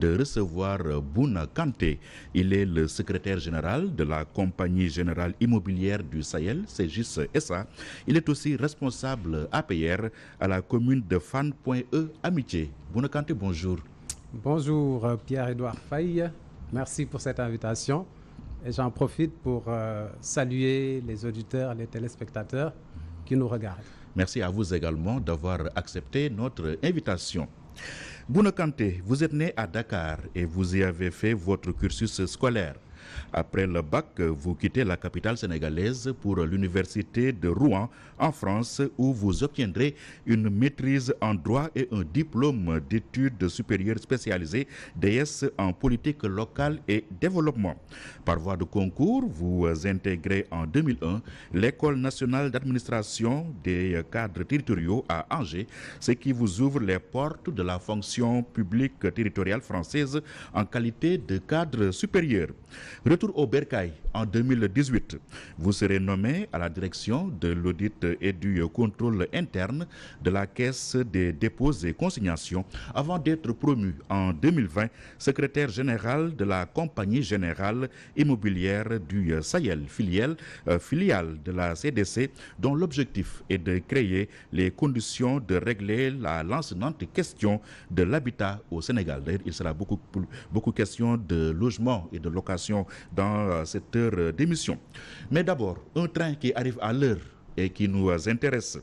De recevoir Bouna Kanté. Il est le secrétaire général de la Compagnie Générale Immobilière du Sahel, CGIS SA. Il est aussi responsable APR à la commune de Fan.E Amitié. Bouna Kanté, bonjour. Bonjour Pierre-Edouard Faye, merci pour cette invitation et j'en profite pour saluer les auditeurs, les téléspectateurs qui nous regardent. Merci à vous également d'avoir accepté notre invitation. Bouna Kanté, vous êtes né à Dakar et vous y avez fait votre cursus scolaire. Après le bac, vous quittez la capitale sénégalaise pour l'université de Rouen en France où vous obtiendrez une maîtrise en droit et un diplôme d'études supérieures spécialisées DS en politique locale et développement. Par voie de concours, vous intégrez en 2001 l'École nationale d'administration des cadres territoriaux à Angers, ce qui vous ouvre les portes de la fonction publique territoriale française en qualité de cadre supérieur. Retour au Bercail en 2018. Vous serez nommé à la direction de l'audit et du contrôle interne de la Caisse des dépôts et consignations avant d'être promu en 2020 secrétaire général de la Compagnie Générale Immobilière du Sahel, filiale de la CDC, dont l'objectif est de créer les conditions de régler la lancinante question de l'habitat au Sénégal. D'ailleurs, il sera beaucoup question de logement et de location dans cette heure d'émission. Mais d'abord, un train qui arrive à l'heure et qui nous intéresse.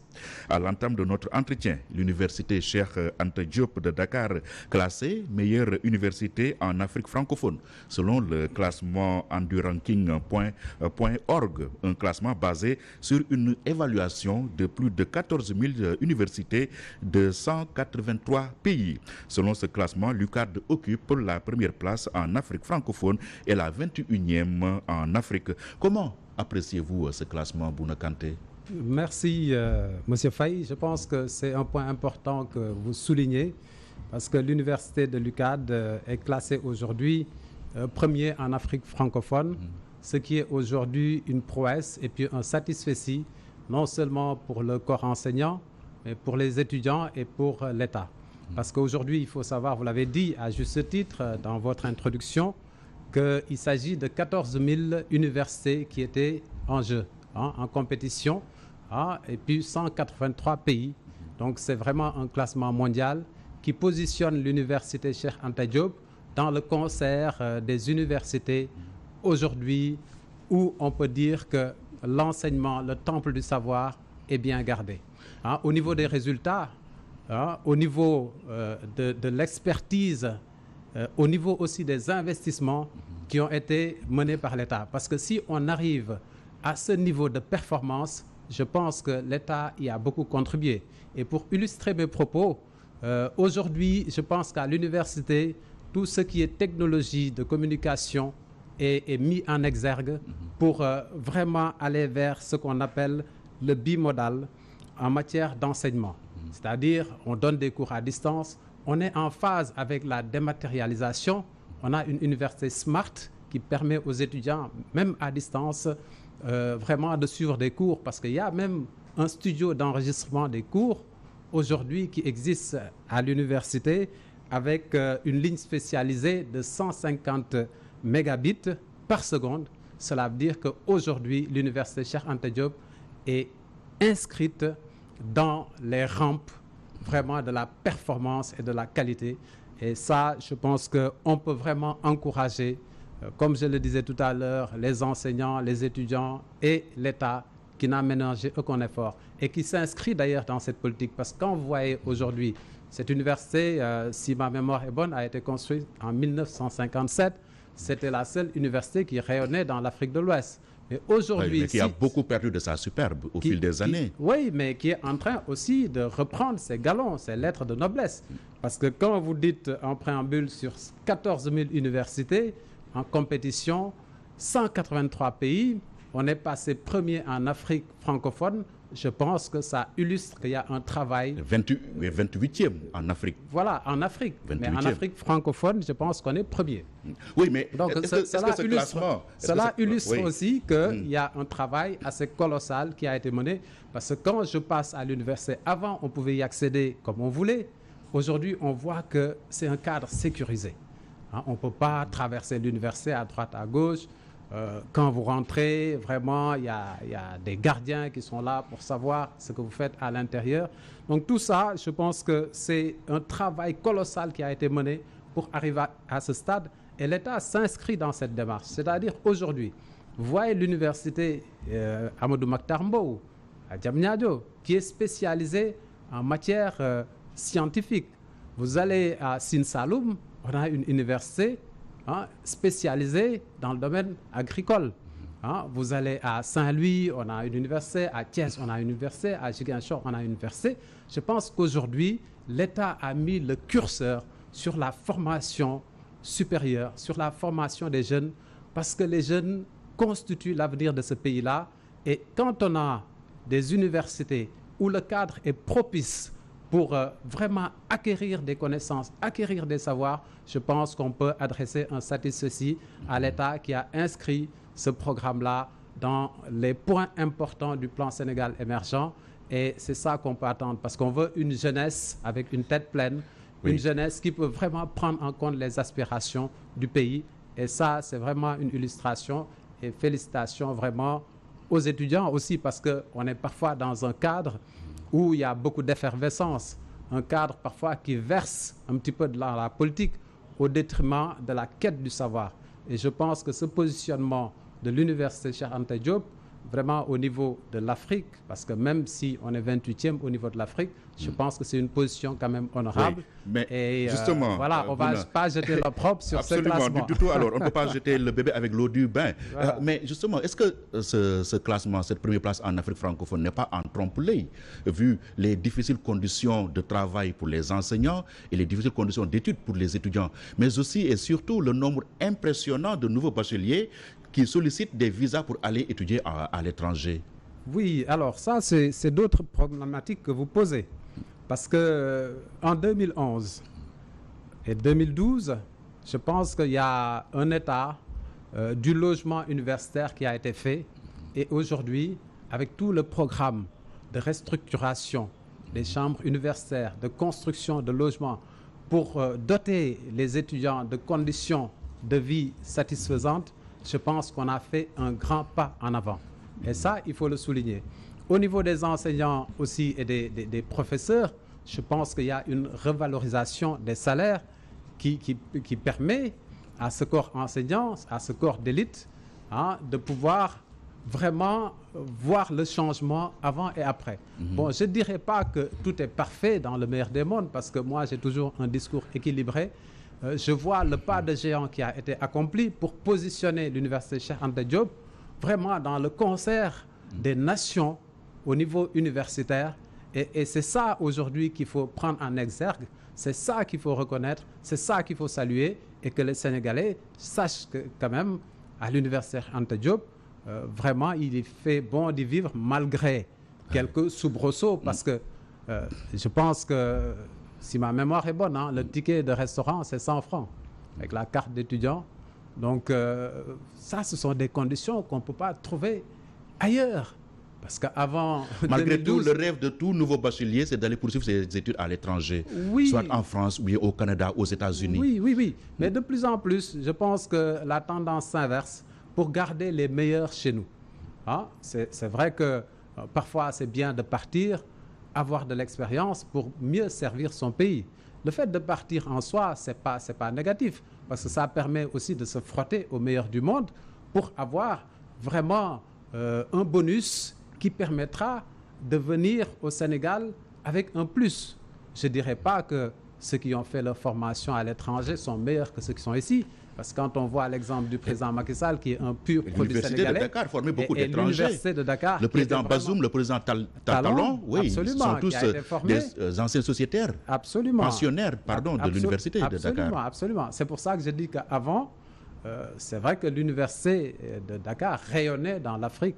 À l'entame de notre entretien, l'université Cheikh Anta Diop de Dakar, classée meilleure université en Afrique francophone, selon le classement enduranking.org, un classement basé sur une évaluation de plus de 14 000 universités de 183 pays. Selon ce classement, l'UCAD occupe la première place en Afrique francophone et la 21e en Afrique. Comment appréciez-vous ce classement, Bouna Kanté? Merci Monsieur Faye. Je pense que c'est un point important que vous soulignez parce que l'université de l'UCAD est classée aujourd'hui premier en Afrique francophone, ce qui est aujourd'hui une prouesse et puis un satisfecit non seulement pour le corps enseignant, mais pour les étudiants et pour l'État. Parce qu'aujourd'hui, il faut savoir, vous l'avez dit à juste titre dans votre introduction, qu'il s'agit de 14 000 universités qui étaient en jeu, en compétition, et puis 183 pays. Donc c'est vraiment un classement mondial qui positionne l'université Cheikh Anta Diop dans le concert des universités aujourd'hui où on peut dire que l'enseignement, le temple du savoir est bien gardé. Au niveau des résultats, au niveau de l'expertise, au niveau aussi des investissements qui ont été menés par l'État. Parce que si on arrive à ce niveau de performance, je pense que l'État y a beaucoup contribué. Et pour illustrer mes propos, aujourd'hui, je pense qu'à l'université, tout ce qui est technologie de communication est mis en exergue pour vraiment aller vers ce qu'on appelle le bimodal en matière d'enseignement. C'est-à-dire, on donne des cours à distance, on est en phase avec la dématérialisation. On a une université smart qui permet aux étudiants, même à distance, vraiment de suivre des cours parce qu'il y a même un studio d'enregistrement des cours aujourd'hui qui existe à l'université avec une ligne spécialisée de 150 mégabits par seconde. Cela veut dire qu'aujourd'hui, l'université Cheikh Anta Diop est inscrite dans les rampes vraiment de la performance et de la qualité. Et ça, je pense qu'on peut vraiment encourager, comme je le disais tout à l'heure, les enseignants, les étudiants et l'État qui n'a ménagé aucun effort et qui s'inscrit d'ailleurs dans cette politique. Parce que quand vous voyez aujourd'hui, cette université, si ma mémoire est bonne, a été construite en 1957. C'était la seule université qui rayonnait dans l'Afrique de l'Ouest. Mais aujourd'hui, mais qui a beaucoup perdu de sa superbe au fil des années. Oui, mais qui est en train aussi de reprendre ses galons, ses lettres de noblesse. Parce que quand vous dites en préambule sur 14 000 universités en compétition, 183 pays, on est passé premier en Afrique francophone. Je pense que ça illustre qu'il y a un travail... 28e en Afrique. Voilà, en Afrique. 28e. Mais en Afrique francophone, je pense qu'on est premier. Oui, mais donc, cela illustre aussi qu'il y a un travail assez colossal qui a été mené. Parce que quand je passe à l'université, avant, on pouvait y accéder comme on voulait. Aujourd'hui, on voit que c'est un cadre sécurisé. Hein, on ne peut pas traverser l'université à droite, à gauche. Quand vous rentrez, vraiment, il y a des gardiens qui sont là pour savoir ce que vous faites à l'intérieur. Donc tout ça, je pense que c'est un travail colossal qui a été mené pour arriver à ce stade. Et l'État s'inscrit dans cette démarche. C'est-à-dire aujourd'hui, vous voyez l'université Amadou Mahtar Mbow à Diamniadio, qui est spécialisée en matière scientifique. Vous allez à Sine Saloum, on a une université spécialisée dans le domaine agricole. Vous allez à Saint-Louis, on a une université, à Thiès, on a une université, à Ziguinchor, on a une université. Je pense qu'aujourd'hui, l'État a mis le curseur sur la formation supérieure, sur la formation des jeunes, parce que les jeunes constituent l'avenir de ce pays-là. Et quand on a des universités où le cadre est propice pour vraiment acquérir des connaissances, acquérir des savoirs, je pense qu'on peut adresser un satisfecit à l'État qui a inscrit ce programme-là dans les points importants du plan Sénégal émergent. Et c'est ça qu'on peut attendre, parce qu'on veut une jeunesse avec une tête pleine, une jeunesse qui peut vraiment prendre en compte les aspirations du pays. Et ça, c'est vraiment une illustration. Et félicitations vraiment aux étudiants aussi, parce qu'on est parfois dans un cadre où il y a beaucoup d'effervescence, un cadre parfois qui verse un petit peu dans la politique au détriment de la quête du savoir. Et je pense que ce positionnement de l'Université Cheikh Anta Diop, vraiment au niveau de l'Afrique, parce que même si on est 28e au niveau de l'Afrique, je pense que c'est une position quand même honorable. Oui, mais et justement, voilà, on ne va pas jeter l'opprobre sur ce classement. Absolument, du tout. Alors, on ne peut pas jeter le bébé avec l'eau du bain. Voilà. Mais justement, est-ce que ce classement, cette première place en Afrique francophone n'est pas en trompe-l'œil, vu les difficiles conditions de travail pour les enseignants et les difficiles conditions d'études pour les étudiants, mais aussi et surtout le nombre impressionnant de nouveaux bacheliers qui sollicitent des visas pour aller étudier à l'étranger? Oui, alors ça, c'est d'autres problématiques que vous posez. Parce qu'en 2011 et 2012, je pense qu'il y a un état du logement universitaire qui a été fait. Et aujourd'hui, avec tout le programme de restructuration des chambres universitaires, de construction de logements pour doter les étudiants de conditions de vie satisfaisantes, je pense qu'on a fait un grand pas en avant. Et ça, il faut le souligner. Au niveau des enseignants aussi et des professeurs, je pense qu'il y a une revalorisation des salaires qui permet à ce corps enseignant, à ce corps d'élite, de pouvoir vraiment voir le changement avant et après. Bon, je ne dirais pas que tout est parfait dans le meilleur des mondes, parce que moi, j'ai toujours un discours équilibré. Je vois le pas de géant qui a été accompli pour positionner l'Université Cheikh Anta Diop vraiment dans le concert des nations au niveau universitaire. Et c'est ça aujourd'hui qu'il faut prendre en exergue, c'est ça qu'il faut reconnaître, c'est ça qu'il faut saluer, et que les Sénégalais sachent que quand même à l'Université Cheikh Anta Diop, vraiment il fait bon d'y vivre malgré quelques soubresauts, parce que je pense que si ma mémoire est bonne, le ticket de restaurant, c'est 100 francs avec la carte d'étudiant. Donc, ça, ce sont des conditions qu'on ne peut pas trouver ailleurs. Parce qu'avant... Malgré 2012, tout, le rêve de tout nouveau bachelier, c'est d'aller poursuivre ses études à l'étranger, oui, soit en France, ou bien au Canada, aux États-Unis. Oui. Mais de plus en plus, je pense que la tendance s'inverse pour garder les meilleurs chez nous. C'est vrai que parfois, c'est bien de partir, avoir de l'expérience pour mieux servir son pays. Le fait de partir en soi, c'est pas négatif, parce que ça permet aussi de se frotter au meilleur du monde pour avoir vraiment un bonus qui permettra de venir au Sénégal avec un plus. Je ne dirais pas que ceux qui ont fait leur formation à l'étranger sont meilleurs que ceux qui sont ici. Parce que quand on voit l'exemple du président Macky Sall, qui est un pur produit sénégalais... L'Université de Dakar formait beaucoup d'étrangers. L'Université de Dakar... Le président Bazoum, le président Talon, oui, sont tous des anciens sociétaires, pensionnaires, de l'Université de Dakar. Absolument. C'est pour ça que je dis qu'avant, c'est vrai que l'Université de Dakar rayonnait dans l'Afrique,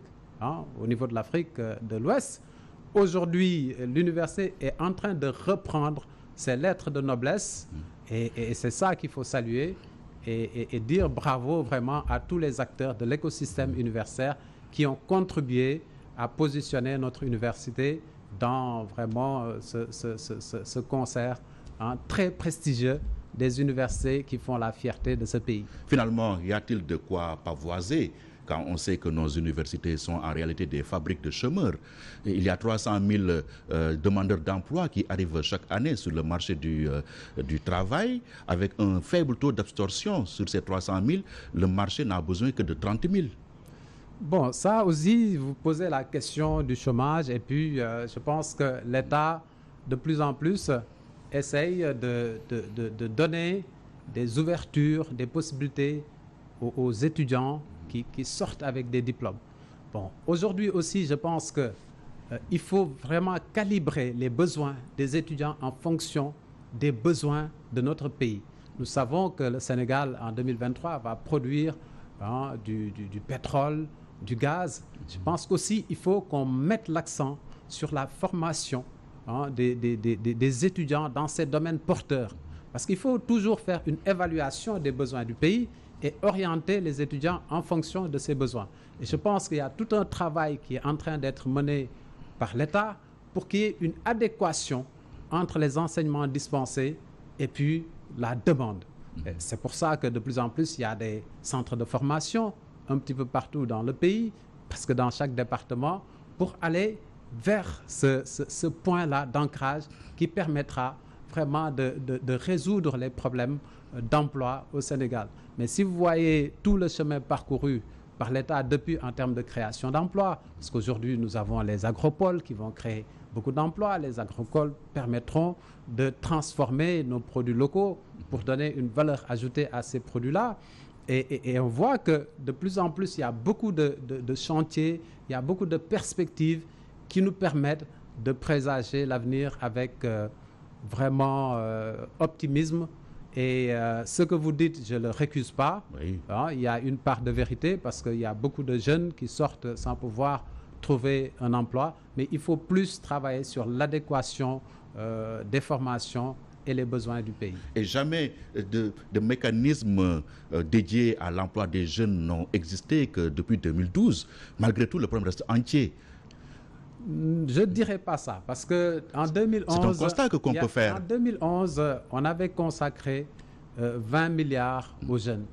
au niveau de l'Afrique de l'Ouest. Aujourd'hui, l'université est en train de reprendre ses lettres de noblesse, et c'est ça qu'il faut saluer. Et dire bravo vraiment à tous les acteurs de l'écosystème universitaire qui ont contribué à positionner notre université dans vraiment ce concert très prestigieux des universités qui font la fierté de ce pays. Finalement, y a-t-il de quoi pavoiser quand on sait que nos universités sont en réalité des fabriques de chômeurs? Il y a 300 000 demandeurs d'emploi qui arrivent chaque année sur le marché du travail. Avec un faible taux d'absorption sur ces 300 000, le marché n'a besoin que de 30 000. Bon, ça aussi, vous posez la question du chômage et puis je pense que l'État, de plus en plus, essaye de donner des ouvertures, des possibilités aux étudiants qui sortent avec des diplômes. Bon, aujourd'hui aussi, je pense que il faut vraiment calibrer les besoins des étudiants en fonction des besoins de notre pays. Nous savons que le Sénégal, en 2023, va produire du pétrole, du gaz. Je pense qu'aussi, il faut qu'on mette l'accent sur la formation des étudiants dans ces domaines porteurs. Parce qu'il faut toujours faire une évaluation des besoins du pays et orienter les étudiants en fonction de ces besoins. Et je pense qu'il y a tout un travail qui est en train d'être mené par l'État pour qu'il y ait une adéquation entre les enseignements dispensés et puis la demande. C'est pour ça que de plus en plus, il y a des centres de formation un petit peu partout dans le pays, parce que dans chaque département, pour aller vers ce point-là d'ancrage qui permettra vraiment de résoudre les problèmes d'emploi au Sénégal. Mais si vous voyez tout le chemin parcouru par l'État depuis en termes de création d'emplois, parce qu'aujourd'hui nous avons les agropoles qui vont créer beaucoup d'emplois, les agropoles permettront de transformer nos produits locaux pour donner une valeur ajoutée à ces produits-là. Et on voit que de plus en plus, il y a beaucoup de chantiers, il y a beaucoup de perspectives qui nous permettent de présager l'avenir avec vraiment optimisme. Et ce que vous dites, je ne le récuse pas. Oui. Il y a une part de vérité parce qu'il y a beaucoup de jeunes qui sortent sans pouvoir trouver un emploi. Mais il faut plus travailler sur l'adéquation des formations et les besoins du pays. Et jamais de mécanismes dédiés à l'emploi des jeunes n'ont existé que depuis 2012. Malgré tout, le problème reste entier. Je ne dirais pas ça, parce qu'en 2011... C'est un constat qu'on peut faire. En 2011, on avait consacré 20 milliards aux jeunes.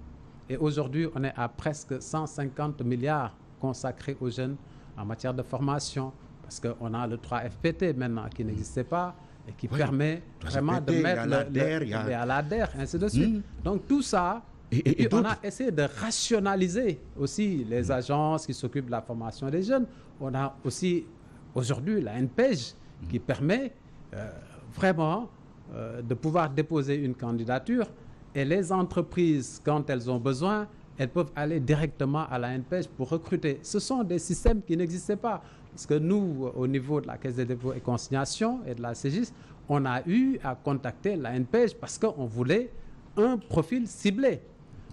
Et aujourd'hui, on est à presque 150 milliards consacrés aux jeunes en matière de formation, parce qu'on a le 3FPT maintenant qui n'existait pas et qui permet vraiment de mettre à l'ADER, ainsi de suite. Donc tout ça, et puis on a essayé de rationaliser aussi les agences qui s'occupent de la formation des jeunes. On a aussi aujourd'hui la NPEJ qui permet vraiment de pouvoir déposer une candidature, et les entreprises, quand elles ont besoin, elles peuvent aller directement à la NPEJ pour recruter. Ce sont des systèmes qui n'existaient pas. Parce que nous, au niveau de la Caisse des dépôts et consignations et de la CGIS, on a eu à contacter la NPEJ parce qu'on voulait un profil ciblé.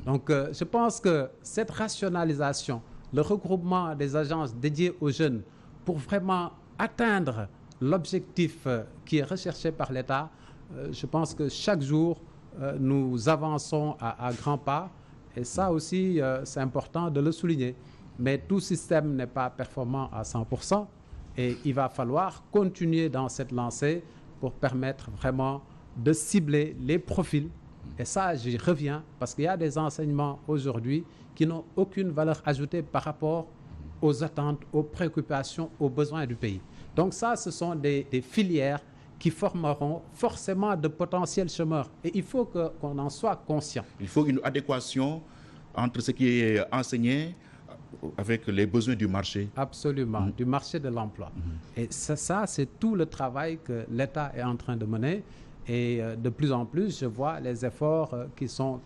Donc, je pense que cette rationalisation, le regroupement des agences dédiées aux jeunes pour vraiment atteindre l'objectif qui est recherché par l'État, je pense que chaque jour, nous avançons à grands pas. Et ça aussi, c'est important de le souligner. Mais tout système n'est pas performant à 100%. Et il va falloir continuer dans cette lancée pour permettre vraiment de cibler les profils. Et ça, j'y reviens, parce qu'il y a des enseignements aujourd'hui qui n'ont aucune valeur ajoutée par rapport aux attentes, aux préoccupations, aux besoins du pays. Donc ça, ce sont des filières qui formeront forcément de potentiels chômeurs. Et il faut qu'on en soit conscient. Il faut une adéquation entre ce qui est enseigné avec les besoins du marché. Absolument, du marché de l'emploi. Et ça, c'est tout le travail que l'État est en train de mener. Et de plus en plus, je vois les efforts qui sont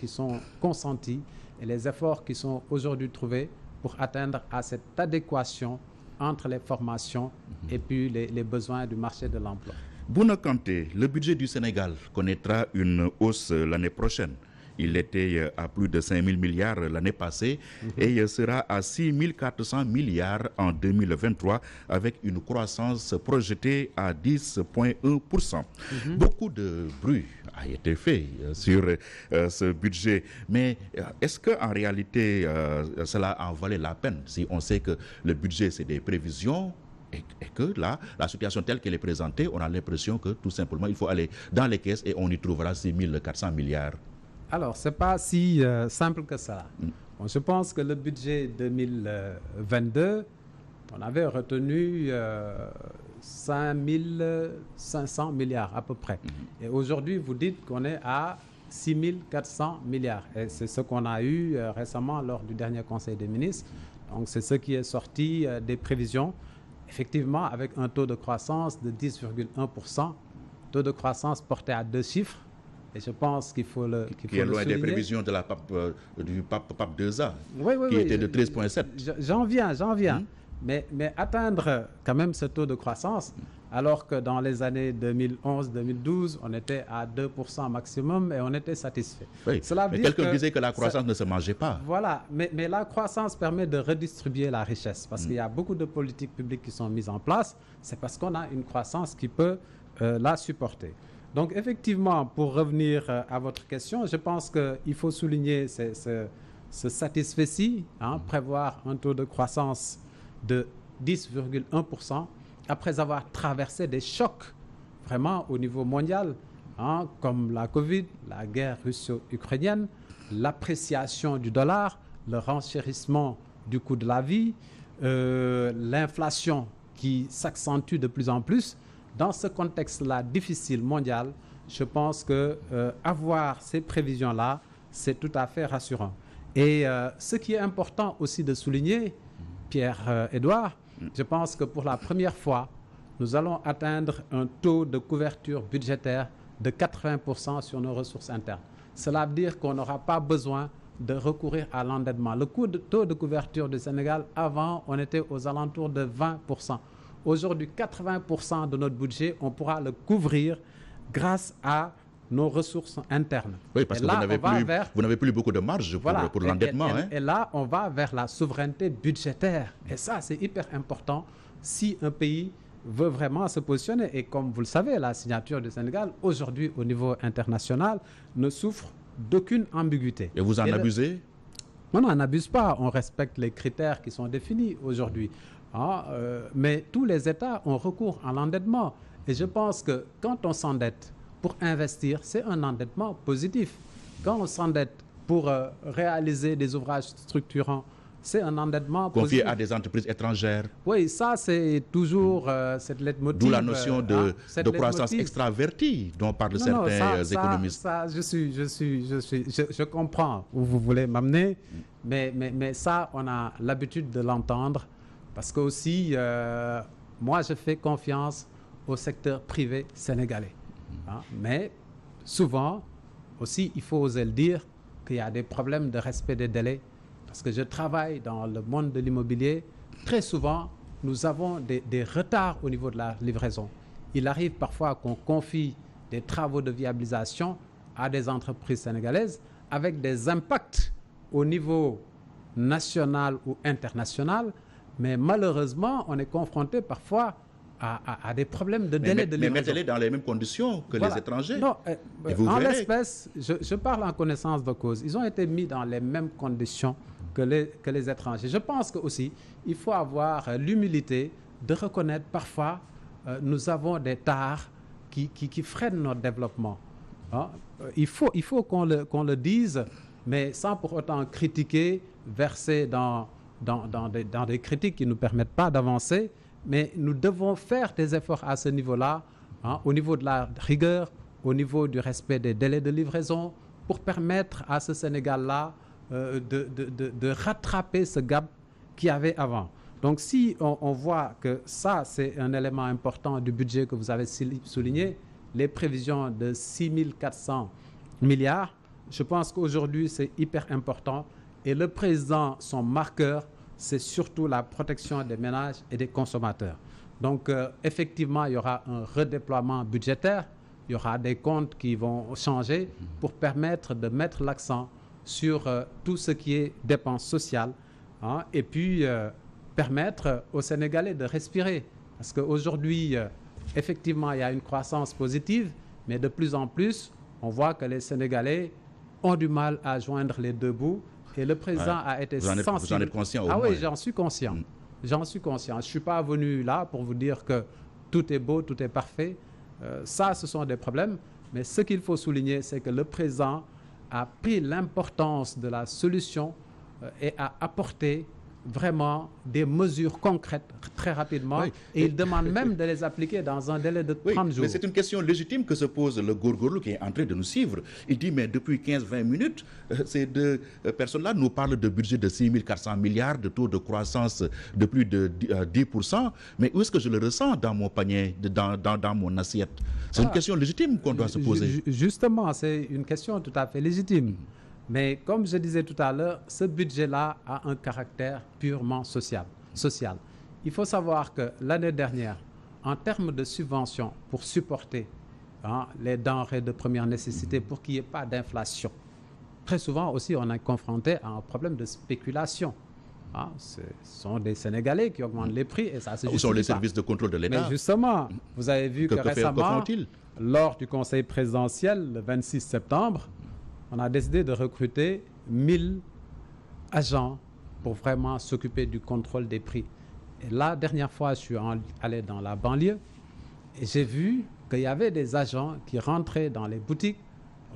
consentis et les efforts qui sont aujourd'hui trouvés pour atteindre à cette adéquation entre les formations et puis les besoins du marché de l'emploi. Bouna Kanté, le budget du Sénégal connaîtra une hausse l'année prochaine. Il était à plus de 5 000 milliards l'année passée et sera à 6 400 milliards en 2023 avec une croissance projetée à 10,1%. Beaucoup de bruit a été fait sur ce budget, mais est-ce qu'en réalité cela en valait la peine si on sait que le budget c'est des prévisions et que là, la situation telle qu'elle est présentée, on a l'impression que tout simplement, il faut aller dans les caisses et on y trouvera 6 400 milliards. Alors, ce n'est pas si simple que ça. Bon, je pense que le budget 2022, on avait retenu 5 500 milliards à peu près. Et aujourd'hui, vous dites qu'on est à 6 400 milliards. Et c'est ce qu'on a eu récemment lors du dernier Conseil des ministres. Donc, c'est ce qui est sorti des prévisions. Effectivement, avec un taux de croissance de 10,1%, taux de croissance porté à 2 chiffres. Et je pense qu'il faut le qu'il qui est loin des prévisions de la du pape 2A, qui était de 13,7. J'en viens. Mais atteindre quand même ce taux de croissance, alors que dans les années 2011-2012, on était à 2% maximum et on était satisfait. Oui, mais quelqu'un disait que la croissance ne se mangeait pas. Voilà, mais la croissance permet de redistribuer la richesse, parce qu'il y a beaucoup de politiques publiques qui sont mises en place. C'est parce qu'on a une croissance qui peut la supporter. Donc effectivement, pour revenir à votre question, je pense qu'il faut souligner ce satisfait-ci, prévoir un taux de croissance de 10,1% après avoir traversé des chocs vraiment au niveau mondial, comme la Covid, la guerre russo-ukrainienne, l'appréciation du dollar, le renchérissement du coût de la vie, l'inflation qui s'accentue de plus en plus. Dans ce contexte-là difficile mondial, je pense que avoir ces prévisions-là, c'est tout à fait rassurant. Et ce qui est important aussi de souligner, Pierre-Édouard, je pense que pour la première fois, nous allons atteindre un taux de couverture budgétaire de 80% sur nos ressources internes. Cela veut dire qu'on n'aura pas besoin de recourir à l'endettement. Le taux de couverture du Sénégal, avant, on était aux alentours de 20%. Aujourd'hui, 80% de notre budget, on pourra le couvrir grâce à nos ressources internes. Oui, parce que vous n'avez plus beaucoup de marge pour l'endettement. Et là, on va vers la souveraineté budgétaire. Et ça, c'est hyper important si un pays veut vraiment se positionner. Et comme vous le savez, la signature du Sénégal, aujourd'hui, au niveau international, ne souffre d'aucune ambiguïté. Et vous en abusez? Non, on n'abuse pas. On respecte les critères qui sont définis aujourd'hui. Mais tous les États ont recours à l'endettement. Et je pense que quand on s'endette pour investir, c'est un endettement positif. Quand on s'endette pour réaliser des ouvrages structurants, c'est un endettement confié positif. À des entreprises étrangères. Oui, ça c'est toujours cette leitmotiv. D'où la notion de croissance extravertie dont parlent certains économistes. Je comprends où vous voulez m'amener, mais ça, on a l'habitude de l'entendre. Parce que aussi, moi, je fais confiance au secteur privé sénégalais. Mais souvent, aussi, il faut oser le dire, qu'il y a des problèmes de respect des délais. Parce que je travaille dans le monde de l'immobilier. Très souvent, nous avons des retards au niveau de la livraison. Il arrive parfois qu'on confie des travaux de viabilisation à des entreprises sénégalaises avec des impacts au niveau national ou international. Mais malheureusement, on est confronté parfois à des problèmes de délai de livraison. Mais mettez-les dans les mêmes conditions que les étrangers. Non, en l'espèce, je parle en connaissance de cause. Ils ont été mis dans les mêmes conditions que les étrangers. Je pense que aussi, il faut avoir l'humilité de reconnaître parfois nous avons des tares qui freinent notre développement. Il faut qu'on le dise, mais sans pour autant critiquer, verser dans des critiques qui ne nous permettent pas d'avancer, mais nous devons faire des efforts à ce niveau-là, au niveau de la rigueur, au niveau du respect des délais de livraison, pour permettre à ce Sénégal-là de rattraper ce gap qu'il y avait avant. Donc si on voit que ça, c'est un élément important du budget que vous avez souligné, les prévisions de 6 400 milliards, je pense qu'aujourd'hui, c'est hyper important. Et le président, son marqueur, c'est surtout la protection des ménages et des consommateurs. Donc, effectivement, il y aura un redéploiement budgétaire, il y aura des comptes qui vont changer pour permettre de mettre l'accent sur tout ce qui est dépenses sociales, et puis permettre aux Sénégalais de respirer. Parce qu'aujourd'hui, effectivement, il y a une croissance positive, mais de plus en plus, on voit que les Sénégalais ont du mal à joindre les deux bouts. Et le président a été sensible. Vous en êtes conscient au moins. Oui, j'en suis conscient. J'en suis conscient. Je ne suis pas venu là pour vous dire que tout est beau, tout est parfait. Ça, ce sont des problèmes. Mais ce qu'il faut souligner, c'est que le président a pris l'importance de la solution et a apporté vraiment des mesures concrètes très rapidement. Oui. Et il demande même de les appliquer dans un délai de 30 jours. Mais c'est une question légitime que se pose le Gorgorlou qui est en train de nous suivre. Il dit, mais depuis 15-20 minutes, ces deux personnes-là nous parlent de budget de 6 400 milliards, de taux de croissance de plus de 10%. Mais où est-ce que je le ressens dans mon panier, dans mon assiette? C'est une question légitime qu'on doit se poser. Justement, c'est une question tout à fait légitime. Mais comme je disais tout à l'heure, ce budget-là a un caractère purement social. Il faut savoir que l'année dernière, en termes de subventions pour supporter les denrées de première nécessité, pour qu'il n'y ait pas d'inflation, très souvent aussi on est confronté à un problème de spéculation. Ce sont des Sénégalais qui augmentent les prix et ça se justifie pas. Où sont les services de contrôle de l'État? Mais justement, vous avez vu que récemment, lors du conseil présidentiel, le 26 septembre, on a décidé de recruter 1000 agents pour vraiment s'occuper du contrôle des prix. Et la dernière fois, je suis allé dans la banlieue et j'ai vu qu'il y avait des agents qui rentraient dans les boutiques,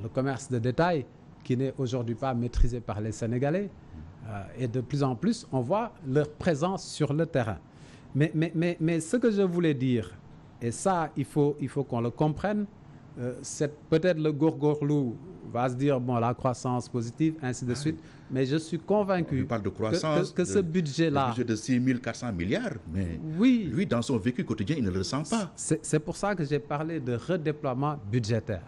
le commerce de détail, qui n'est aujourd'hui pas maîtrisé par les Sénégalais. Et de plus en plus, on voit leur présence sur le terrain. Mais ce que je voulais dire, et ça, il faut qu'on le comprenne, c'est peut-être le Gorgorlou va se dire, bon, la croissance positive, ainsi de suite, mais je suis convaincu parle de croissance, que ce budget-là... Le budget de 6 400 milliards, mais oui, lui, dans son vécu quotidien, il ne le ressent pas. C'est pour ça que j'ai parlé de redéploiement budgétaire.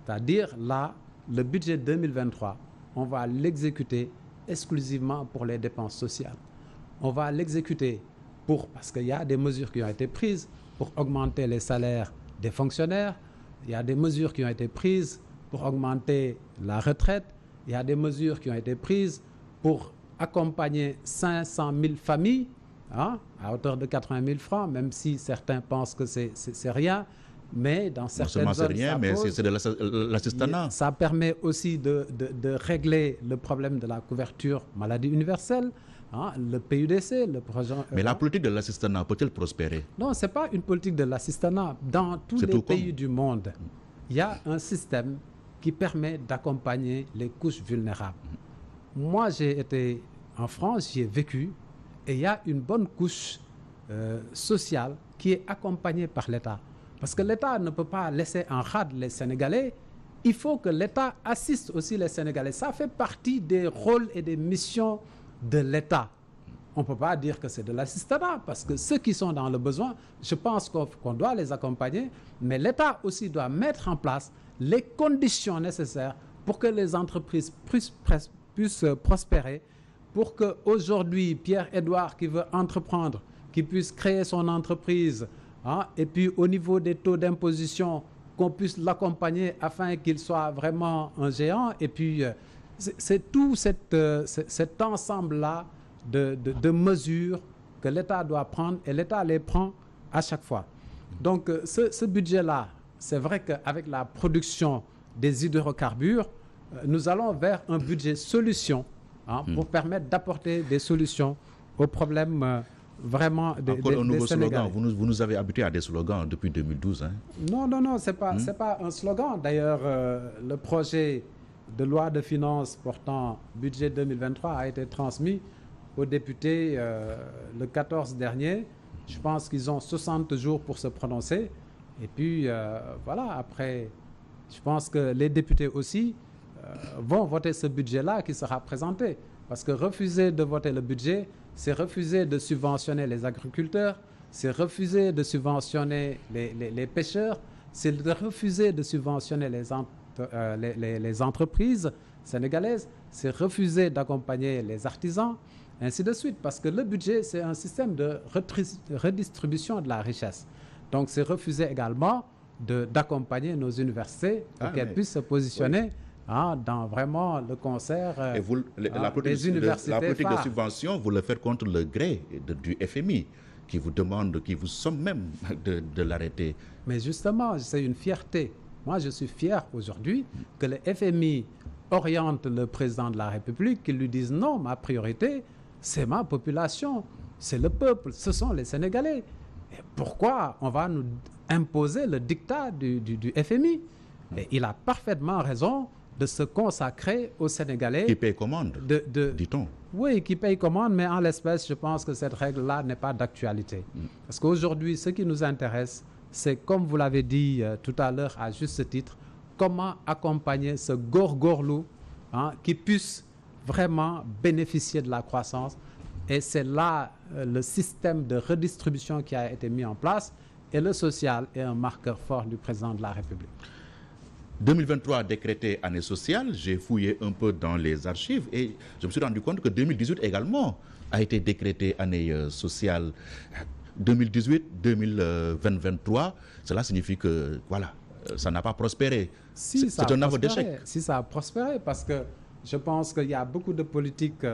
C'est-à-dire, là, le budget 2023, on va l'exécuter exclusivement pour les dépenses sociales. On va l'exécuter parce qu'il y a des mesures qui ont été prises pour augmenter les salaires des fonctionnaires, il y a des mesures qui ont été prises pour augmenter la retraite, il y a des mesures qui ont été prises pour accompagner 500 000 familles à hauteur de 80 000 francs, même si certains pensent que c'est rien, mais dans certaines zones, c'est rien, mais c'est de l'assistanat. Ça permet aussi de régler le problème de la couverture maladie universelle, le PUDC, le projet... Mais la politique de l'assistanat peut-elle prospérer? Non, ce n'est pas une politique de l'assistanat. Dans tous les pays du monde, il y a un système qui permet d'accompagner les couches vulnérables. Moi, j'ai été en France, j'y ai vécu, et il y a une bonne couche sociale qui est accompagnée par l'État. Parce que l'État ne peut pas laisser en rade les Sénégalais. Il faut que l'État assiste aussi les Sénégalais. Ça fait partie des rôles et des missions de l'État. On ne peut pas dire que c'est de l'assistanat, parce que ceux qui sont dans le besoin, je pense qu'on doit les accompagner, mais l'État aussi doit mettre en place les conditions nécessaires pour que les entreprises puissent prospérer, pour qu'aujourd'hui, Pierre-Édouard qui veut entreprendre, qui puisse créer son entreprise, et puis au niveau des taux d'imposition, qu'on puisse l'accompagner afin qu'il soit vraiment un géant. Et puis, c'est tout cet ensemble-là de mesures que l'État doit prendre, et l'État les prend à chaque fois. Donc, ce budget-là, c'est vrai qu'avec la production des hydrocarbures, nous allons vers un budget solution pour permettre d'apporter des solutions aux problèmes vraiment des nouveau Sénégalais. Slogan. Vous nous avez habitués à des slogans depuis 2012. Non, c'est pas un slogan. D'ailleurs, le projet de loi de finances portant budget 2023 a été transmis aux députés le 14 dernier. Je pense qu'ils ont 60 jours pour se prononcer. Et puis, voilà, après, je pense que les députés aussi vont voter ce budget-là qui sera présenté. Parce que refuser de voter le budget, c'est refuser de subventionner les agriculteurs, c'est refuser de subventionner les pêcheurs, c'est de refuser de subventionner les entreprises sénégalaises, c'est refuser d'accompagner les artisans, ainsi de suite. Parce que le budget, c'est un système de redistribution de la richesse. Donc, c'est refuser également d'accompagner nos universités pour qu'elles puissent se positionner dans vraiment le concert des universités. La politique de subvention, vous le faites contre le gré du FMI, qui vous demande, qui vous somme même de l'arrêter. Mais justement, c'est une fierté. Moi, je suis fier aujourd'hui que le FMI oriente le président de la République, qu'il lui dise non, ma priorité, c'est ma population. c'est le peuple, ce sont les Sénégalais. Et pourquoi on va nous imposer le diktat du FMI? Et il a parfaitement raison de se consacrer aux Sénégalais. Qui paye commande, dit-on. Oui, qui paye commande, mais en l'espèce, je pense que cette règle-là n'est pas d'actualité. Parce qu'aujourd'hui, ce qui nous intéresse, c'est, comme vous l'avez dit tout à l'heure à juste titre, comment accompagner ce góorgóorlu qui puisse vraiment bénéficier de la croissance. Et c'est là le système de redistribution qui a été mis en place. Et le social est un marqueur fort du président de la République. 2023 décrété année sociale, j'ai fouillé un peu dans les archives et je me suis rendu compte que 2018 également a été décrété année sociale. 2018, 2023, cela signifie que voilà, ça n'a pas prospéré. Si, c'est un aveu d'échec. Si ça a prospéré, parce que je pense qu'il y a beaucoup de politiques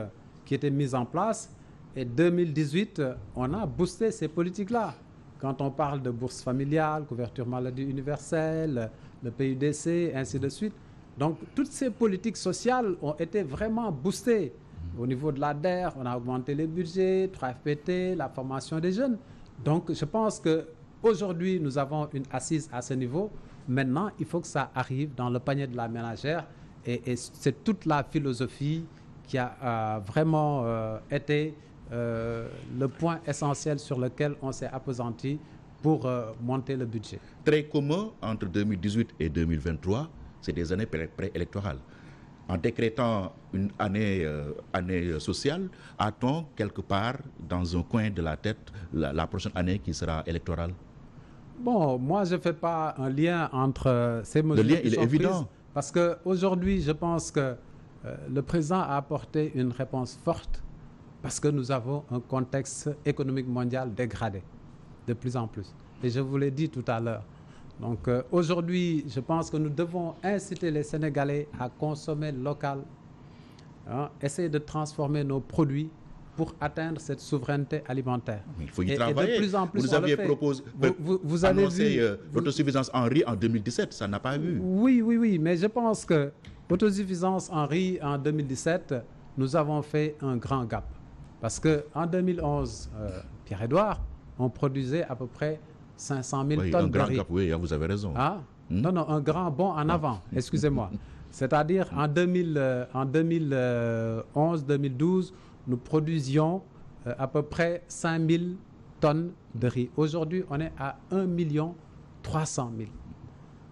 qui étaient mises en place et 2018, on a boosté ces politiques-là. Quand on parle de bourse familiale, couverture maladie universelle, le PUDC, ainsi de suite. Donc, toutes ces politiques sociales ont été vraiment boostées. Au niveau de l'ADER, on a augmenté les budgets, 3FPT, la formation des jeunes. Donc, je pense qu'aujourd'hui, nous avons une assise à ce niveau. Maintenant, il faut que ça arrive dans le panier de la ménagère. Et c'est toute la philosophie qui a vraiment été le point essentiel sur lequel on s'est appesanti pour monter le budget. Très commun entre 2018 et 2023, c'est des années préélectorales. En décrétant une année sociale, a-t-on quelque part dans un coin de la tête la prochaine année qui sera électorale? Bon, moi je ne fais pas un lien entre ces mesures. Le lien, il est évident. Parce qu'aujourd'hui, je pense que le président a apporté une réponse forte parce que nous avons un contexte économique mondial dégradé de plus en plus. Et je vous l'ai dit tout à l'heure. Donc aujourd'hui, je pense que nous devons inciter les Sénégalais à consommer local, essayer de transformer nos produits pour atteindre cette souveraineté alimentaire. Il faut y travailler. Et de plus en plus, vous aviez proposé, vous avez annoncé l'autosuffisance en riz en 2017, ça n'a pas eu. Oui, mais je pense que l'autosuffisance en riz en 2017, nous avons fait un grand gap. Parce qu'en 2011, Pierre-Édouard, on produisait à peu près 500 000 tonnes de riz. Un grand gap, oui, vous avez raison. Non, un grand bond en avant, excusez-moi. C'est-à-dire en 2011-2012, nous produisions à peu près 5 000 tonnes de riz. Aujourd'hui, on est à 1 300 000.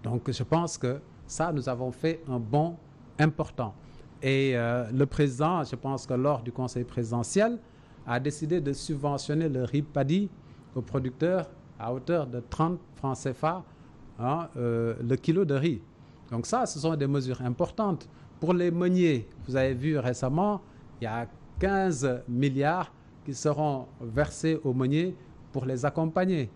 Donc, je pense que ça, nous avons fait un bond important. Et le président, je pense que lors du conseil présidentiel, a décidé de subventionner le riz paddy aux producteurs à hauteur de 30 francs CFA le kilo de riz. Donc ça, ce sont des mesures importantes. Pour les meuniers, vous avez vu récemment, il y a 15 milliards qui seront versés aux meuniers pour les accompagner.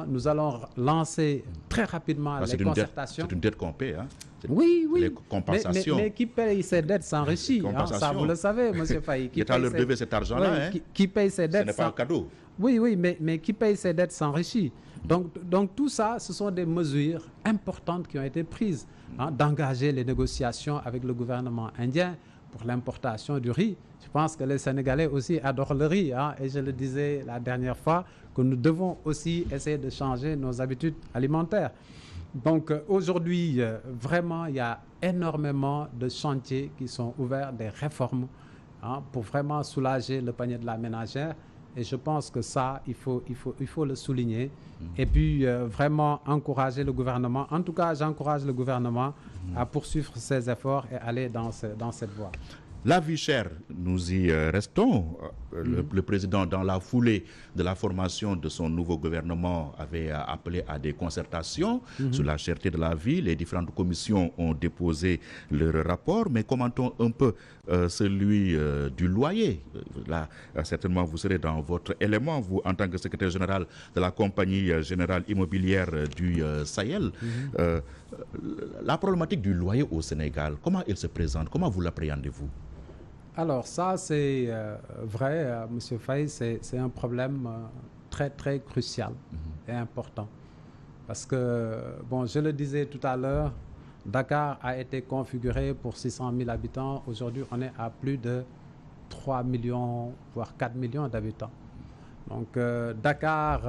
Nous allons lancer très rapidement les concertations. C'est une dette qu'on paie. Oui. Les compensations. Mais qui paye ses dettes s'enrichit. Ça, vous le savez, M. Faye. L'État leur devait cet argent-là. Qui paye ses dettes. Ce n'est pas un cadeau. Oui, mais qui paye ses dettes s'enrichit. Donc tout ça, ce sont des mesures importantes qui ont été prises. D'engager les négociations avec le gouvernement indien pour l'importation du riz. Je pense que les Sénégalais aussi adorent le riz. Et je le disais la dernière fois, que nous devons aussi essayer de changer nos habitudes alimentaires. Donc aujourd'hui, vraiment, il y a énormément de chantiers qui sont ouverts, des réformes pour vraiment soulager le panier de la ménagère. Et je pense que ça, il faut le souligner. Et puis, vraiment encourager le gouvernement. En tout cas, j'encourage le gouvernement à poursuivre ses efforts et aller dans cette voie. La vie chère, nous y restons. Le président, dans la foulée de la formation de son nouveau gouvernement, avait appelé à des concertations sur la cherté de la vie. Les différentes commissions ont déposé leur rapport, mais commentons un peu celui du loyer. Là, certainement, vous serez dans votre élément, vous, en tant que secrétaire général de la compagnie générale immobilière du Sahel. La problématique du loyer au Sénégal, comment elle se présente? Comment vous l'appréhendez-vous? Alors ça, c'est vrai, M. Faye, c'est un problème très, très crucial et important. Parce que, bon, je le disais tout à l'heure, Dakar a été configuré pour 600 000 habitants. Aujourd'hui, on est à plus de 3 millions, voire 4 millions d'habitants. Donc Dakar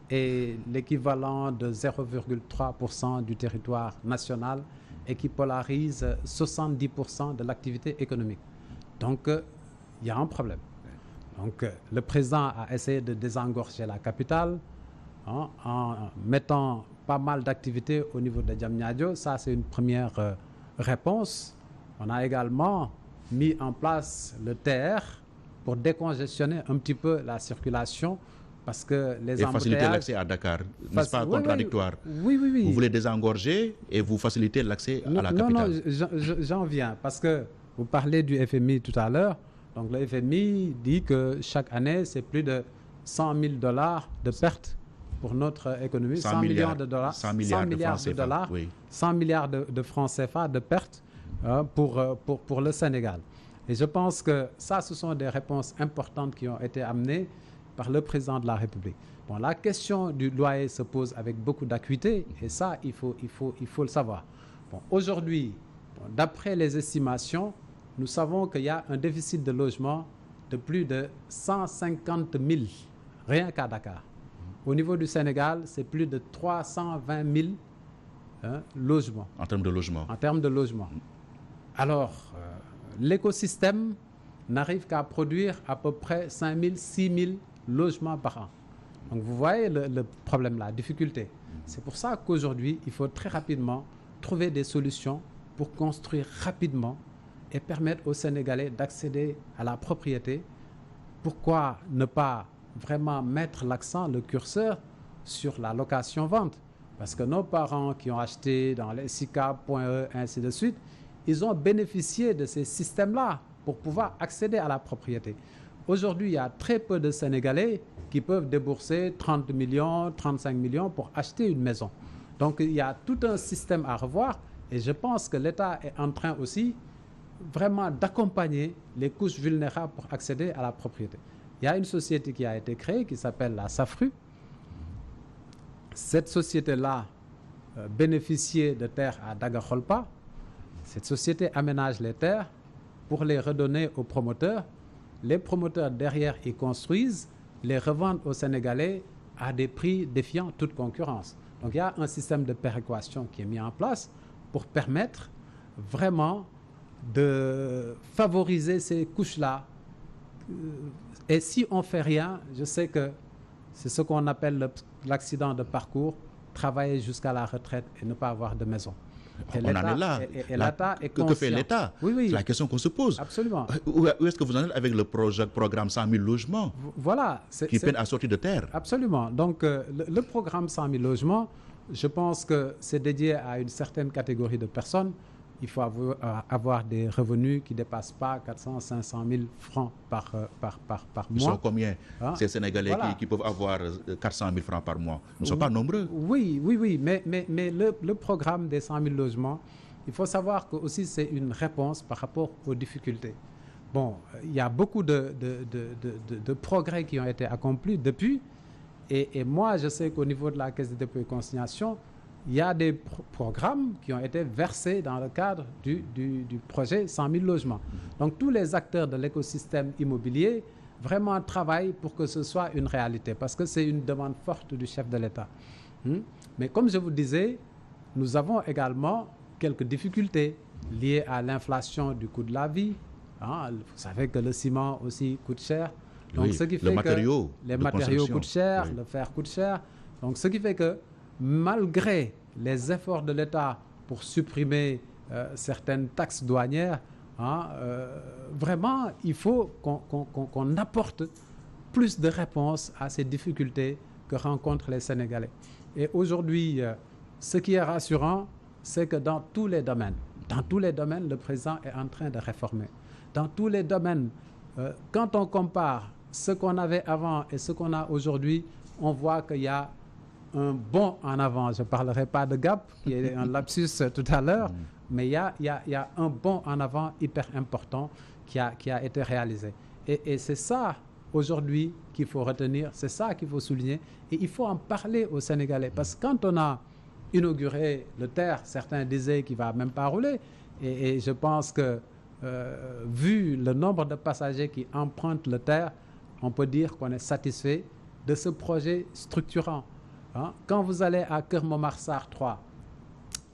est l'équivalent de 0,3% du territoire national et qui polarise 70% de l'activité économique. Donc il y a un problème. Donc le président a essayé de désengorger la capitale en mettant pas mal d'activités au niveau de Diamniadio. Ça, c'est une première réponse. On a également mis en place le TER pour décongestionner un petit peu la circulation parce que les embouteillages... Et faciliter l'accès à Dakar, n'est-ce pas contradictoire? Oui. Vous voulez désengorger et vous faciliter l'accès à la capitale. Non, j'en viens parce que vous parlez du FMI tout à l'heure. Donc le FMI dit que chaque année, c'est plus de 100 000 $ de pertes pour notre économie. 100 millions de dollars. 100 milliards de francs CFA. Oui. 100 milliards de francs CFA de pertes pour le Sénégal. Et je pense que ça, ce sont des réponses importantes qui ont été amenées par le président de la République. Bon, la question du loyer se pose avec beaucoup d'acuité et ça, il faut le savoir. Bon, aujourd'hui, d'après les estimations, nous savons qu'il y a un déficit de logement de plus de 150 000, rien qu'à Dakar. Au niveau du Sénégal, c'est plus de 320 000 logements. En termes de logement. En termes de logement. Alors, l'écosystème n'arrive qu'à produire à peu près 5 000, 6 000 logements par an. Donc vous voyez le problème, la difficulté. C'est pour ça qu'aujourd'hui, il faut très rapidement trouver des solutions pour construire rapidement et permettre aux Sénégalais d'accéder à la propriété. Pourquoi ne pas vraiment mettre l'accent, le curseur sur la location-vente? Parce que nos parents qui ont acheté dans les SICAP.e, ainsi de suite, ils ont bénéficié de ces systèmes-là pour pouvoir accéder à la propriété. Aujourd'hui, il y a très peu de Sénégalais qui peuvent débourser 30 millions, 35 millions pour acheter une maison. Donc, il y a tout un système à revoir et je pense que l'État est en train aussi vraiment d'accompagner les couches vulnérables pour accéder à la propriété. Il y a une société qui a été créée qui s'appelle la SAFRU. Cette société-là bénéficiait de terres à Daga-Kholpa. Cette société aménage les terres pour les redonner aux promoteurs. Les promoteurs derrière y construisent, les revendent aux Sénégalais à des prix défiant toute concurrence. Donc il y a un système de péréquation qui est mis en place pour permettre vraiment de favoriser ces couches-là. Et si on ne fait rien, je sais que c'est ce qu'on appelle l'accident de parcours, travailler jusqu'à la retraite et ne pas avoir de maison. Et on en est là. Et l'État est conscient. Que fait l'État? Oui. C'est la question qu'on se pose. Absolument. Où est-ce que vous en êtes avec le programme 100 000 logements voilà, qui peine à sortir de terre? Absolument. Donc, le programme 100 000 logements, je pense que c'est dédié à une certaine catégorie de personnes. Il faut avoir des revenus qui ne dépassent pas 400 500 000 francs par mois. Ils sont combien ces Sénégalais qui peuvent avoir 400 000 francs par mois? Ils ne sont pas nombreux. Oui. Mais le programme des 100 000 logements, il faut savoir que aussi c'est une réponse par rapport aux difficultés. Bon, il y a beaucoup de progrès qui ont été accomplis depuis. Et moi, je sais qu'au niveau de la Caisse de dépôt et consignation, il y a des programmes qui ont été versés dans le cadre du projet 100 000 logements. Donc tous les acteurs de l'écosystème immobilier vraiment travaillent pour que ce soit une réalité, parce que c'est une demande forte du chef de l'État. Mais comme je vous disais, nous avons également quelques difficultés liées à l'inflation du coût de la vie. Vous savez que le ciment aussi coûte cher. Donc, ce qui fait que les matériaux coûtent cher, le fer coûte cher. Donc ce qui fait que malgré les efforts de l'État pour supprimer certaines taxes douanières, vraiment, il faut qu'on apporte plus de réponses à ces difficultés que rencontrent les Sénégalais. Et aujourd'hui, ce qui est rassurant, c'est que dans tous les domaines, le président est en train de réformer. Dans tous les domaines, quand on compare ce qu'on avait avant et ce qu'on a aujourd'hui, on voit qu'il y a un bond en avant. Je ne parlerai pas de gap, qui est un lapsus tout à l'heure, mais il y a un bond en avant hyper important qui a été réalisé. Et c'est ça, aujourd'hui, qu'il faut retenir, c'est ça qu'il faut souligner. Et il faut en parler aux Sénégalais. Parce que quand on a inauguré le TER, certains disaient qu'il ne va même pas rouler. Et je pense que, vu le nombre de passagers qui empruntent le TER, on peut dire qu'on est satisfait de ce projet structurant. Hein? Quand vous allez à Keur Momar Sarr 3,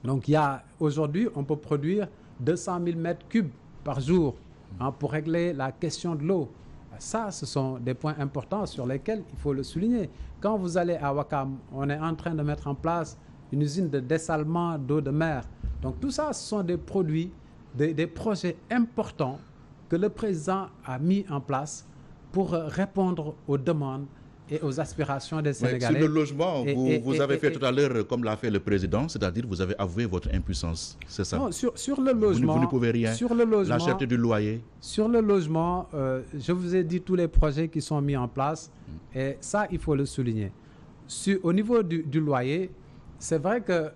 donc aujourd'hui, on peut produire 200 000 mètres cubes par jour pour régler la question de l'eau. Ça, ce sont des points importants sur lesquels il faut le souligner. Quand vous allez à Ouakam, on est en train de mettre en place une usine de dessalement d'eau de mer. Donc tout ça, ce sont des produits, des projets importants que le président a mis en place pour répondre aux demandes et aux aspirations des Sénégalais. Sur le logement, vous avez fait tout à l'heure, comme l'a fait le président, c'est-à-dire vous avez avoué votre impuissance, c'est ça? Non, sur le logement, vous ne pouvez rien. Sur le logement, la cherté du loyer. Sur le logement, je vous ai dit tous les projets qui sont mis en place, et ça, il faut le souligner. Au niveau du loyer, c'est vrai que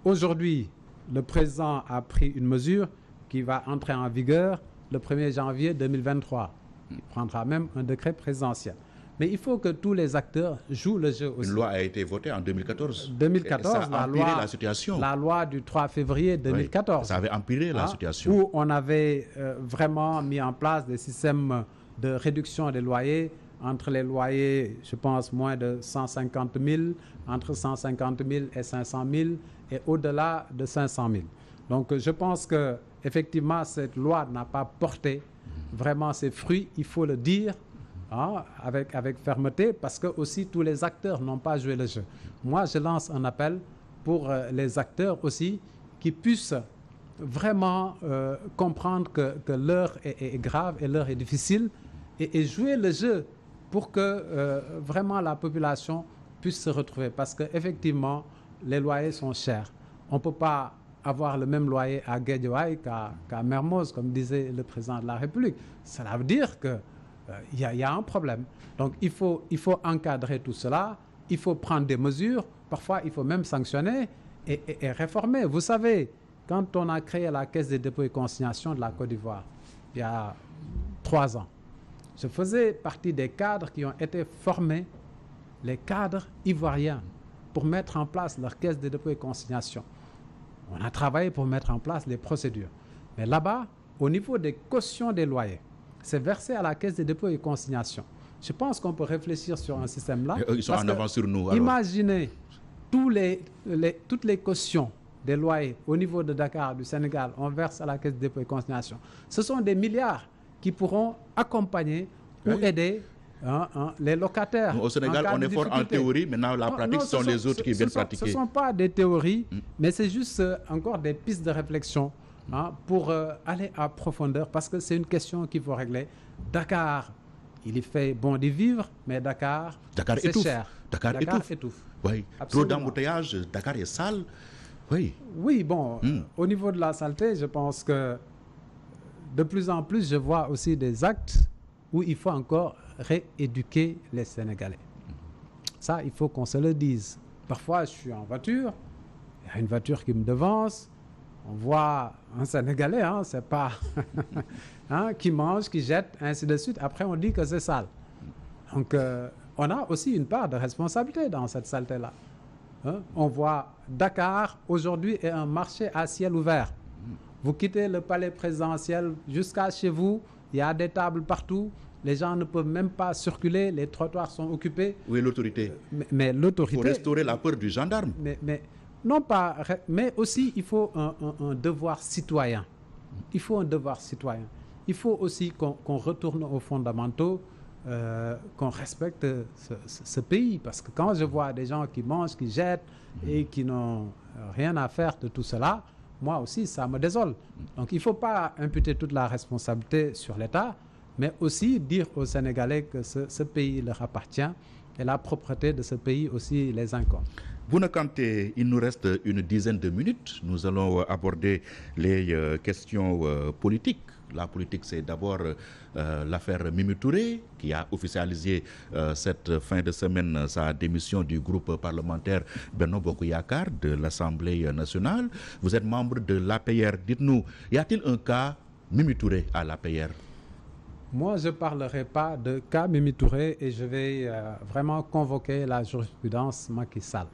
aujourd'hui, le président a pris une mesure qui va entrer en vigueur le 1er janvier 2023. Il prendra même un décret présidentiel. Mais il faut que tous les acteurs jouent le jeu aussi. Une loi a été votée en 2014. 2014, ça a empiré la situation. La loi du 3 février 2014. Oui, ça avait empiré la situation. Où on avait vraiment mis en place des systèmes de réduction des loyers entre les loyers, je pense, moins de 150 000, entre 150 000 et 500 000, et au-delà de 500 000. Donc, je pense que effectivement, cette loi n'a pas porté vraiment ses fruits, il faut le dire. Avec fermeté, parce que aussi tous les acteurs n'ont pas joué le jeu. Moi, je lance un appel pour les acteurs aussi qui puissent vraiment comprendre que l'heure est grave et l'heure est difficile et jouer le jeu pour que vraiment la population puisse se retrouver. Parce qu'effectivement, les loyers sont chers. On ne peut pas avoir le même loyer à Guédiawaye qu'à Mermoz, comme disait le président de la République. Cela veut dire que il y a un problème. Donc, il faut encadrer tout cela, il faut prendre des mesures, parfois il faut même sanctionner et réformer. Vous savez, quand on a créé la Caisse des dépôts et consignations de la Côte d'Ivoire, il y a 3 ans, je faisais partie des cadres qui ont été formés, les cadres ivoiriens, pour mettre en place leur Caisse des dépôts et consignations. On a travaillé pour mettre en place les procédures. Mais là-bas, au niveau des cautions des loyers, c'est versé à la Caisse des dépôts et consignations. Je pense qu'on peut réfléchir sur un système-là. Ils sont en avance sur nous. Alors. Imaginez toutes les cautions des loyers au niveau de Dakar, du Sénégal, on verse à la Caisse des dépôts et consignations. Ce sont des milliards qui pourront accompagner ou aider les locataires. Au Sénégal, on est fort en théorie, maintenant la pratique, ce sont les autres qui viennent pratiquer. Ce ne sont pas des théories, mais c'est juste encore des pistes de réflexion. Pour aller à profondeur, parce que c'est une question qu'il faut régler. Dakar, il y fait bon d'y vivre, mais Dakar c'est cher. Dakar étouffe. Oui. Trop d'embouteillages, Dakar est sale. Oui, bon, au niveau de la saleté, je pense que de plus en plus, je vois aussi des actes où il faut encore rééduquer les Sénégalais. Ça, il faut qu'on se le dise. Parfois, je suis en voiture, il y a une voiture qui me devance, on voit un Sénégalais, c'est pas qui mange, qui jette, ainsi de suite. Après, on dit que c'est sale. Donc, on a aussi une part de responsabilité dans cette saleté-là. On voit Dakar, aujourd'hui, est un marché à ciel ouvert. Vous quittez le palais présidentiel jusqu'à chez vous, il y a des tables partout, les gens ne peuvent même pas circuler, les trottoirs sont occupés. Où est l'autorité? Mais l'autorité... Il faut restaurer la peur du gendarme. Non pas, mais aussi il faut un devoir citoyen. Il faut un devoir citoyen. Il faut aussi qu'on retourne aux fondamentaux, qu'on respecte ce pays. Parce que quand je vois des gens qui mangent, qui jettent et qui n'ont rien à faire de tout cela, moi aussi, ça me désole. Donc il ne faut pas imputer toute la responsabilité sur l'État, mais aussi dire aux Sénégalais que ce pays leur appartient et la propreté de ce pays aussi les incombe. Bouna Kanté, il nous reste une dizaine de minutes. Nous allons aborder les questions politiques. La politique, c'est d'abord l'affaire Mimi Touré, qui a officialisé cette fin de semaine sa démission du groupe parlementaire Benno Bokk Yakaar de l'Assemblée nationale. Vous êtes membre de l'APR. Dites-nous, y a-t-il un cas Mimi Touré à l'APR? Moi, je ne parlerai pas de cas Mimi Touré et je vais vraiment convoquer la jurisprudence Macky Sall.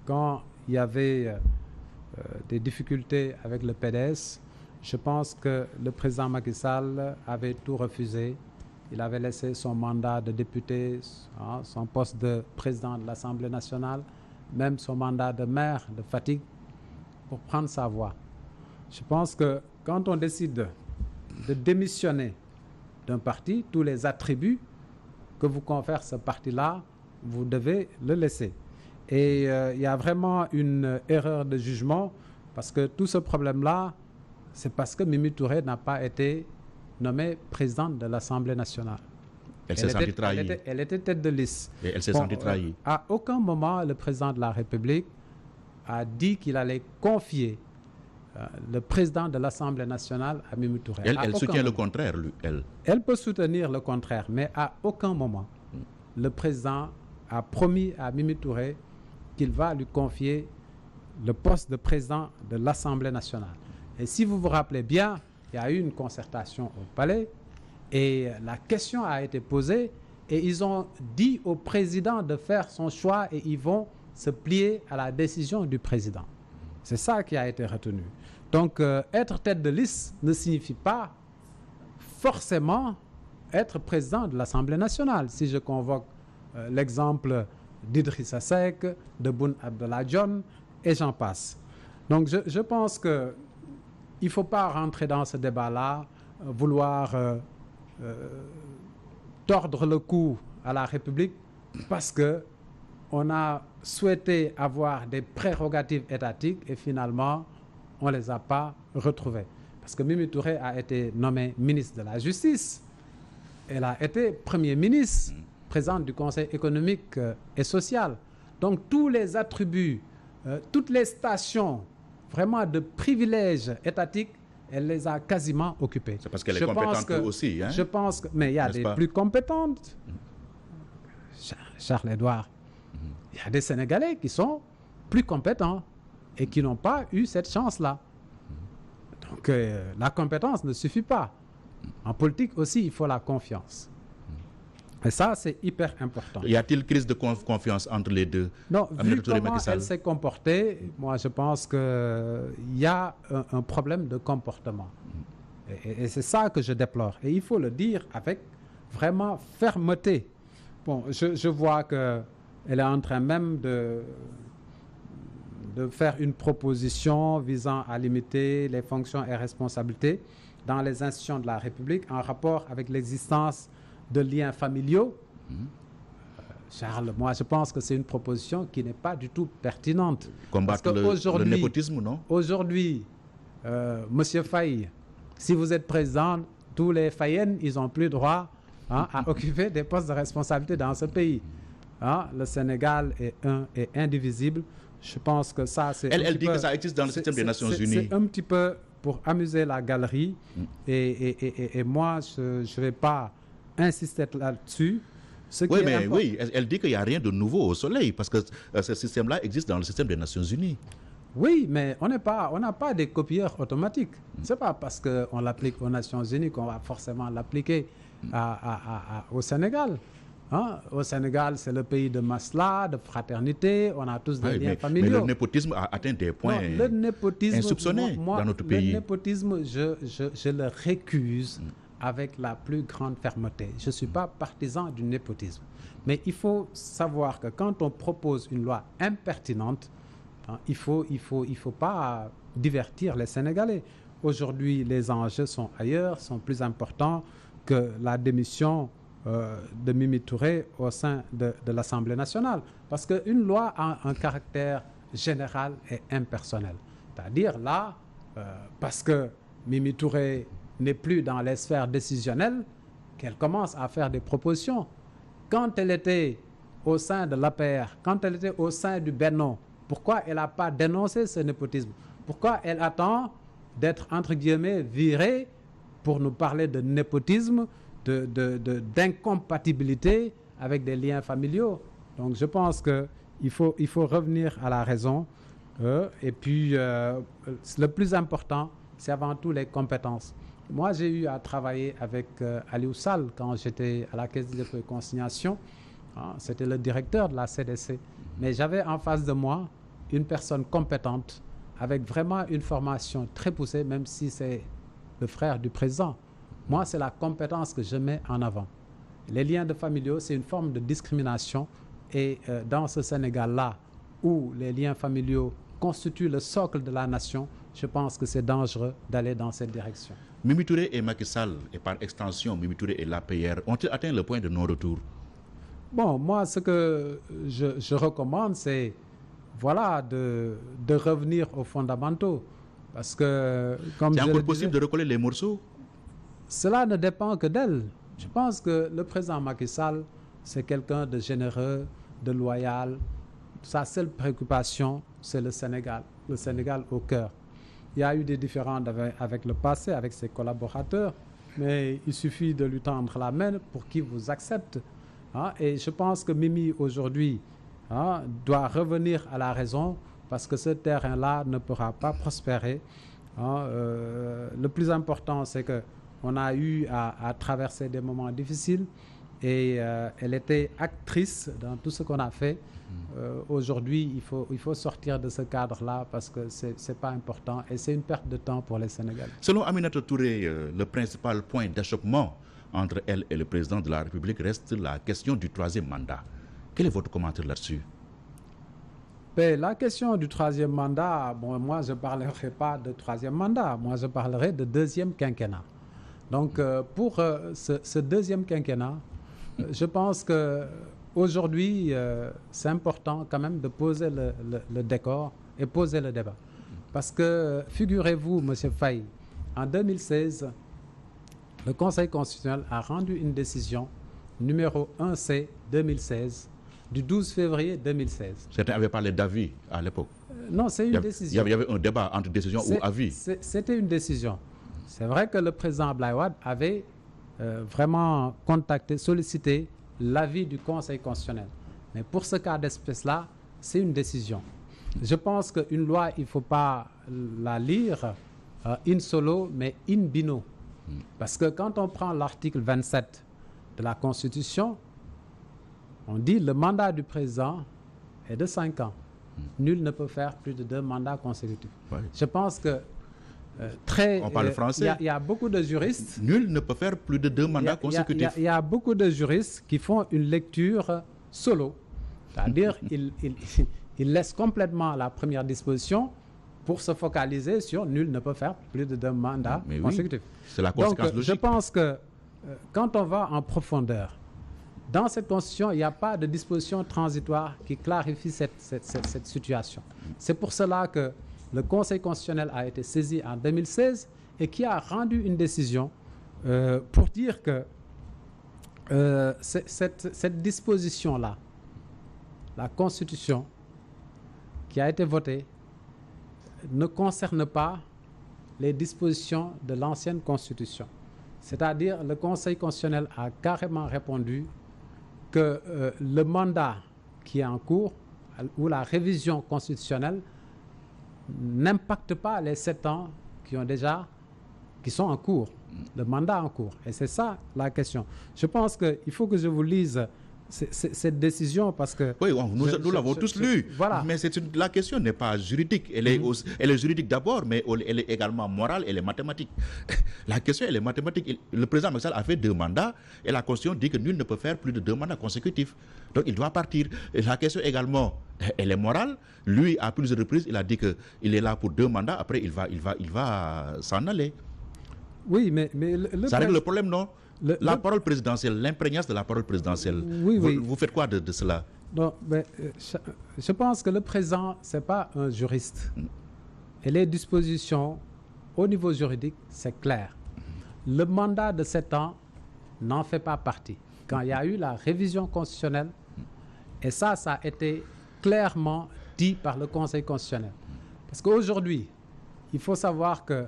Quand il y avait des difficultés avec le PDS, je pense que le président Macky Sall avait tout refusé Il avait laissé son mandat de député, son poste de président de l'Assemblée nationale, même son mandat de maire de Fatick, pour prendre sa voie. Je pense que quand on décide de démissionner d'un parti, tous les attributs que vous confère ce parti-là, vous devez le laisser. Et il y a vraiment une erreur de jugement, parce que tout ce problème-là, c'est parce que Mimi Touré n'a pas été nommée présidente de l'Assemblée nationale. Elle s'est sentie trahie. Elle était tête de liste. Et elle s'est sentie trahie. À aucun moment, le président de la République a dit qu'il allait confier le président de l'Assemblée nationale à Mimi Touré. Elle soutient le contraire, lui, Elle peut soutenir le contraire, mais à aucun moment, le président a promis à Mimi Touré qu'il va lui confier le poste de président de l'Assemblée nationale. Et si vous vous rappelez bien, il y a eu une concertation au palais et la question a été posée et ils ont dit au président de faire son choix et ils vont se plier à la décision du président. C'est ça qui a été retenu. Donc, être tête de liste ne signifie pas forcément être président de l'Assemblée nationale. Si je convoque l'exemple d'Idrissa Seck, de Boun Abdallah Dionne, et j'en passe. Donc, je pense qu'il ne faut pas rentrer dans ce débat-là, vouloir tordre le cou à la République parce qu'on a souhaité avoir des prérogatives étatiques et finalement, on ne les a pas retrouvées. Parce que Mimi Touré a été nommée ministre de la Justice. Elle a été Premier ministre, présidente du Conseil économique et social. Donc, tous les attributs, toutes les stations vraiment de privilèges étatiques, elle les a quasiment occupées. C'est parce qu'elle est compétente aussi. Hein? Je pense que... Mais il y a des plus compétentes. Charles-Édouard. Il y a des Sénégalais qui sont plus compétents et qui n'ont pas eu cette chance-là. Donc, la compétence ne suffit pas. En politique aussi, il faut la confiance. Et ça, c'est hyper important. Y a-t-il crise de confiance entre les deux? Non, vu comment elle s'est comportée, moi, je pense qu'il y a un problème de comportement. Et c'est ça que je déplore. Et il faut le dire avec vraiment fermeté. Bon, je vois qu'elle est en train même de faire une proposition visant à limiter les fonctions et responsabilités dans les institutions de la République en rapport avec l'existence de liens familiaux. Charles, moi je pense que c'est une proposition qui n'est pas du tout pertinente. Combattre le népotisme, non? Aujourd'hui, Monsieur Faye, si vous êtes président, tous les Fayennes, ils n'ont plus droit à occuper des postes de responsabilité dans ce pays. Le Sénégal est un et indivisible. Je pense que ça, c'est... Elle dit que ça existe dans le système des Nations Unies. C'est un petit peu pour amuser la galerie. Et moi, je ne vais pas insister là-dessus. Oui, elle dit qu'il n'y a rien de nouveau au soleil parce que ce système-là existe dans le système des Nations Unies. Oui, mais on n'a pas des copieurs automatiques. Ce n'est pas parce qu'on l'applique aux Nations Unies qu'on va forcément l'appliquer au Sénégal. Au Sénégal, c'est le pays de masla, de fraternité, on a tous des liens familiaux. Mais le népotisme a atteint des points insoupçonnés dans notre pays. Le népotisme, je le récuse avec la plus grande fermeté. Je ne suis pas partisan du népotisme. Mais il faut savoir que quand on propose une loi impertinente, il ne faut pas divertir les Sénégalais. Aujourd'hui, les enjeux sont ailleurs, sont plus importants que la démission de Mimi Touré au sein de l'Assemblée nationale. Parce qu'une loi a un caractère général et impersonnel. C'est-à-dire là, parce que Mimi Touré n'est plus dans les sphères décisionnelles, qu'elle commence à faire des propositions. Quand elle était au sein de l'APR, quand elle était au sein du Benno, pourquoi elle n'a pas dénoncé ce népotisme? Pourquoi elle attend d'être, entre guillemets, virée pour nous parler de népotisme, d'incompatibilité avec des liens familiaux? Donc je pense qu'il faut revenir à la raison. Et puis, le plus important, c'est avant tout les compétences. Moi, j'ai eu à travailler avec Aliou Sall quand j'étais à la Caisse de dépôt et consignation. C'était le directeur de la CDC. Mais j'avais en face de moi une personne compétente avec vraiment une formation très poussée, même si c'est le frère du président. Moi, c'est la compétence que je mets en avant. Les liens de familiaux, c'est une forme de discrimination. Et dans ce Sénégal-là, où les liens familiaux constituent le socle de la nation, je pense que c'est dangereux d'aller dans cette direction. Mimi Touré et Macky Sall, et par extension Mimi Touré et l'APR, ont-ils atteint le point de non-retour? Bon, moi, ce que je recommande, c'est voilà, de revenir aux fondamentaux. Parce que, comme c'est je encore le possible disais, de recoller les morceaux? cela ne dépend que d'elle. Je pense que le président Macky Sall, c'est quelqu'un de généreux, de loyal. Sa seule préoccupation, c'est le Sénégal au cœur. Il y a eu des différends avec le passé, avec ses collaborateurs, mais il suffit de lui tendre la main pour qu'il vous accepte. Hein? Et je pense que Mimi, aujourd'hui, doit revenir à la raison, parce que ce terrain-là ne pourra pas prospérer. Le plus important, c'est qu'on a eu à traverser des moments difficiles et elle était actrice dans tout ce qu'on a fait. Aujourd'hui, il faut sortir de ce cadre-là parce que c'est pas important et c'est une perte de temps pour les Sénégalais. Selon Aminata Touré, le principal point d'achoppement entre elle et le président de la République reste la question du troisième mandat. Quel est votre commentaire là-dessus? Mais la question du troisième mandat, bon, moi je ne parlerai pas de troisième mandat, moi je parlerai de deuxième quinquennat. Donc pour ce deuxième quinquennat, je pense qu'aujourd'hui, c'est important quand même de poser le décor et poser le débat. Parce que figurez-vous, M. Faye, en 2016, le Conseil constitutionnel a rendu une décision numéro 1C 2016 du 12 février 2016. Certains avaient parlé d'avis à l'époque. Non, c'est une décision. Il y avait un débat entre décision ou avis. C'était une décision. C'est vrai que le président Abdoulaye Wade avait vraiment contacté, sollicité l'avis du Conseil constitutionnel. Mais pour ce cas d'espèce-là, c'est une décision. Je pense qu'une loi, il ne faut pas la lire in solo, mais in bino. Parce que quand on prend l'article 27 de la Constitution, on dit le mandat du président est de 5 ans. Nul ne peut faire plus de 2 mandats consécutifs. Ouais. Je pense que on parle français. Il y a beaucoup de juristes. Nul ne peut faire plus de 2 mandats consécutifs. Il y a beaucoup de juristes qui font une lecture solo. C'est-à-dire ils laissent complètement la première disposition pour se focaliser sur nul ne peut faire plus de 2 mandats consécutifs. Oui, c'est la conséquence logique. Je pense que quand on va en profondeur, dans cette Constitution, il n'y a pas de disposition transitoire qui clarifie cette situation. C'est pour cela que le Conseil constitutionnel a été saisi en 2016 et qui a rendu une décision pour dire que cette disposition-là, la Constitution qui a été votée, ne concerne pas les dispositions de l'ancienne Constitution. C'est-à-dire, le Conseil constitutionnel a carrément répondu que le mandat qui est en cours ou la révision constitutionnelle n'impacte pas les 7 ans qui sont en cours, le mandat en cours. Et c'est ça la question. Je pense qu'il faut que je vous lise cette décision parce que... Oui, nous l'avons tous lu. Voilà. Mais la question n'est pas juridique. Elle est juridique d'abord, mais elle est également morale, elle est mathématique. La question, elle est mathématique. Le président Macky Sall a fait 2 mandats et la Constitution dit que nul ne peut faire plus de 2 mandats consécutifs. Donc il doit partir. Et la question également, elle est morale. Lui, à plusieurs reprises, il a dit qu'il est là pour 2 mandats. Après, il va s'en aller. Oui, mais ça règle le problème, non? La parole présidentielle, l'imprégnance de la parole présidentielle, oui. Vous faites quoi de cela? Non, mais, je pense que le président, ce n'est pas un juriste. Et les dispositions au niveau juridique, c'est clair. Le mandat de 7 ans n'en fait pas partie. Quand il y a eu la révision constitutionnelle, et ça a été clairement dit par le Conseil constitutionnel. Parce qu'aujourd'hui, il faut savoir que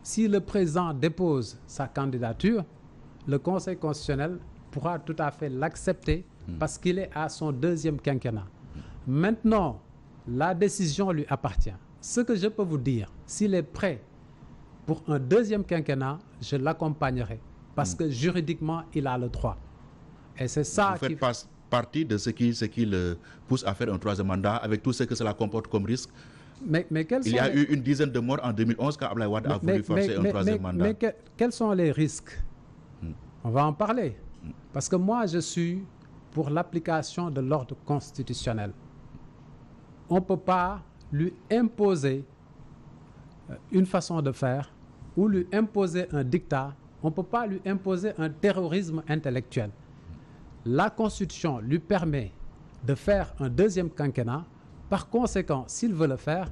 si le président dépose sa candidature, le Conseil constitutionnel pourra tout à fait l'accepter parce qu'il est à son 2e quinquennat. Maintenant, la décision lui appartient. Ce que je peux vous dire, s'il est prêt pour un 2e quinquennat, je l'accompagnerai parce que juridiquement, il a le droit. Et c'est ça qui fait partie de ce qui le pousse à faire un 3e mandat avec tout ce que cela comporte comme risque. Mais il y a eu une dizaine de morts en 2011 quand Abdoulaye Wade a voulu forcer un 3e mandat. Mais quels sont les risques On va en parler. Parce que moi, je suis pour l'application de l'ordre constitutionnel. On ne peut pas lui imposer une façon de faire ou lui imposer un dictat. On ne peut pas lui imposer un terrorisme intellectuel. La Constitution lui permet de faire un deuxième quinquennat. Par conséquent, s'il veut le faire,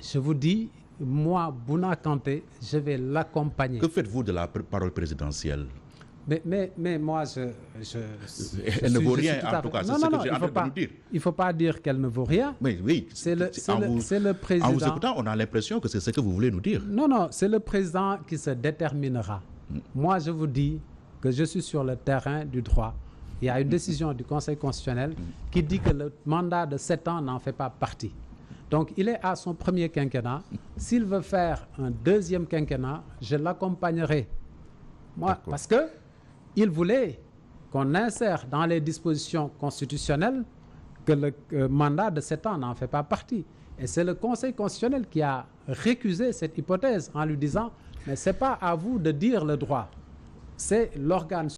je vous dis, moi, Bouna Kanté, je vais l'accompagner. Que faites-vous de la parole présidentielle? Mais moi, elle ne vaut rien, en tout cas, c'est ce que j'ai en train de nous dire. Il ne faut pas dire qu'elle ne vaut rien. Mais oui, c'est le président. En vous écoutant, on a l'impression que c'est ce que vous voulez nous dire. Non, c'est le président qui se déterminera. Moi, je vous dis que je suis sur le terrain du droit. Il y a une décision du Conseil constitutionnel qui dit que le mandat de 7 ans n'en fait pas partie. Donc, il est à son premier quinquennat. S'il veut faire un deuxième quinquennat, je l'accompagnerai. Moi, parce que il voulait qu'on insère dans les dispositions constitutionnelles que le mandat de 7 ans n'en fait pas partie. Et c'est le Conseil constitutionnel qui a récusé cette hypothèse en lui disant « Mais ce n'est pas à vous de dire le droit, c'est l'organe